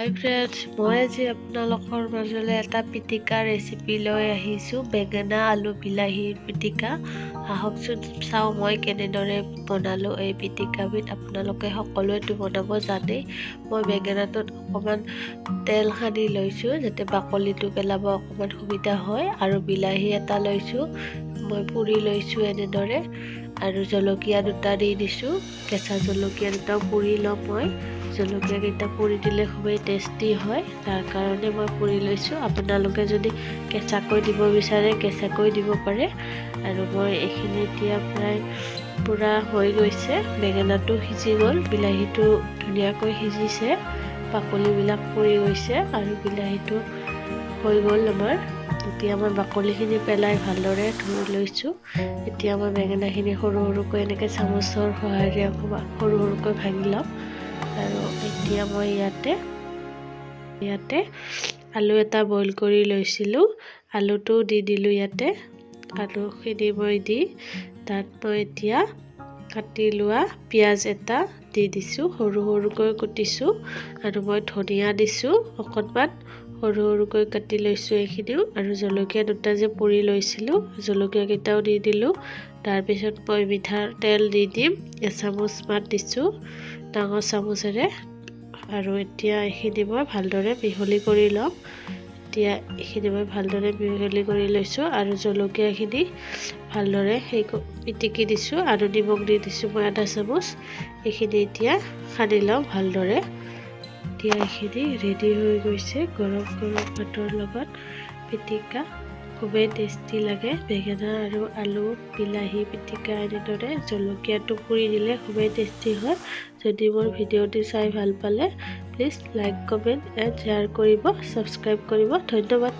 হাই friends, মই আজি আপোনালোকৰ মাজলৈ এটা পিটিকা ৰেচিপি লৈ আহিছোঁ। বেঙেনা আলু বিলাহীৰ পিটিকা। আহকচোন চাওঁ মই কেনেদৰে বনালোঁ এই পিটিকাবিধ। আপোনালোকে সকলোৱেতো বনাব জানেই। মই বেঙেনাটোত অকণমান তেল সানি লৈছোঁ যাতে বাকলিটো পেলাব অকণমান সুবিধা হয়, আৰু বিলাহী এটা লৈছোঁ, মই পুৰি লৈছোঁ এনেদৰে, আৰু জলকীয়া দুটা দি দিছোঁ। কেঁচা জলকীয়া দুটাও পুৰি ল'ম মই। জলকীয়াকেইটা পুৰি দিলে খুবেই টেষ্টি হয়, তাৰ কাৰণে মই পুৰি লৈছোঁ। আপোনালোকে যদি কেঁচাকৈ দিব বিচাৰে কেঁচাকৈ দিব পাৰে। আৰু মই এইখিনি এতিয়া প্ৰায় পূৰা হৈ গৈছে। বেঙেনাটো সিজি গ'ল, বিলাহীটো ধুনীয়াকৈ সিজিছে, বাকলিবিলাক পুৰি গৈছে আৰু বিলাহীটো হৈ গ'ল আমাৰ। এতিয়া মই বাকলিখিনি পেলাই ভালদৰে ধুই লৈছোঁ। এতিয়া মই বেঙেনাখিনি সৰু সৰুকৈ এনেকৈ চামুচৰ সহায়েৰে অকণমান সৰু সৰুকৈ ভাঙি ল'ম। আৰু এতিয়া মই ইয়াতে আলু এটা বইল কৰি লৈছিলোঁ, আলুটো দি দিলোঁ ইয়াতে। আলুখিনি মই দি তাত মই এতিয়া কাটি লোৱা পিঁয়াজ এটা দি দিছোঁ, সৰু সৰুকৈ কুটিছোঁ। আৰু মই ধনিয়া দিছোঁ অকণমান, সৰু সৰুকৈ কাটি লৈছোঁ এইখিনিও। আৰু জলকীয়া দুটা যে পুৰি লৈছিলোঁ, জলকীয়াকেইটাও দি দিলোঁ। তাৰপিছত মই মিঠাৰ তেল দি দিম, এচামুচমান দিছোঁ ডাঙৰ চামুচেৰে। আৰু এতিয়া এইখিনি মই ভালদৰে মিহলি কৰি ল'ম। এতিয়া এইখিনি মই ভালদৰে মিহলি কৰি লৈছোঁ, আৰু জলকীয়াখিনি ভালদৰে পিটিকি দিছোঁ, আৰু নিমখ দি দিছোঁ মই আধা চামুচ। এইখিনি এতিয়া সানি লওঁ ভালদৰে। এতিয়া এইখিনি ৰেডি হৈ গৈছে গৰম গৰম ভাতৰ লগত। পিটিকা খুবেই টেষ্টি লাগে, বেঙেনা আৰু আলু বিলাহী পিটিকা এনেদৰে জলকীয়াটো পুৰি দিলে খুবেই টেষ্টি হয়। যদি মোৰ ভিডিঅ'টি চাই ভাল পালে please like, comment and share কৰিব, ছাবস্ক্ৰাইব কৰিব। ধন্যবাদ।